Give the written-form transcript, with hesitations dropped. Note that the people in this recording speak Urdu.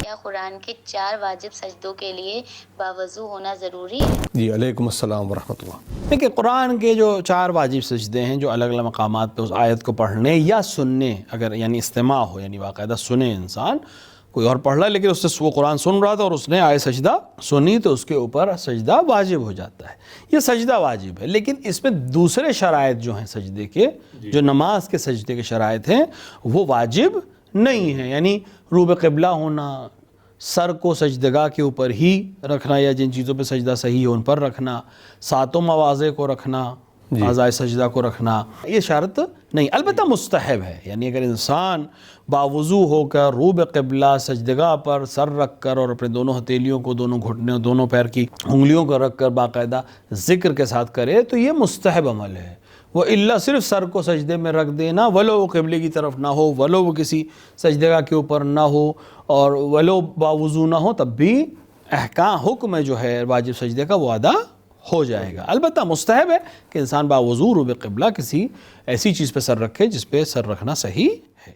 کیا قرآن کے 4 واجب سجدوں کے لیے باوضو ہونا ضروری ہے؟ جی علیکم السلام ورحمۃ اللہ۔ دیکھیں قرآن کے جو 4 واجب سجدے ہیں جو الگ الگ مقامات پہ اس آیت کو پڑھنے یا سننے، اگر یعنی استماع ہو یعنی باقاعدہ سنے انسان، کوئی اور پڑھ رہا ہے لیکن اس سے وہ قرآن سن رہا تھا اور اس نے آیت سجدہ سنی تو اس کے اوپر سجدہ واجب ہو جاتا ہے، یہ سجدہ واجب ہے۔ لیکن اس میں دوسرے شرائط جو ہیں سجدے کے، جو نماز کے سجدے کے شرائط ہیں وہ واجب نہیں ہیں، یعنی روب قبلہ ہونا، سر کو سجدگاہ کے اوپر ہی رکھنا یا جن چیزوں پہ سجدہ صحیح ہے ان پر رکھنا، 7 مواضع کو رکھنا، اعضائے سجدہ کو رکھنا، یہ شرط نہیں، البتہ مستحب ہے۔ یعنی اگر انسان باوضو ہو کر روب قبلہ سجدگاہ پر سر رکھ کر اور اپنے دونوں ہتھیلیوں کو، دونوں گھٹنے، دونوں پیر کی انگلیوں کو رکھ کر باقاعدہ ذکر کے ساتھ کرے تو یہ مستحب عمل ہے۔ وہ الا صرف سر کو سجدے میں رکھ دینا، ولو وہ قبلے کی طرف نہ ہو، ولو وہ کسی سجدگاہ کے اوپر نہ ہو اور ولو باوضو نہ ہو، تب بھی احکام حکم جو ہے واجب سجدے کا وہ ادا ہو جائے گا۔ البتہ مستحب ہے کہ انسان باوضو روب قبلہ کسی ایسی چیز پہ سر رکھے جس پہ سر رکھنا صحیح ہے۔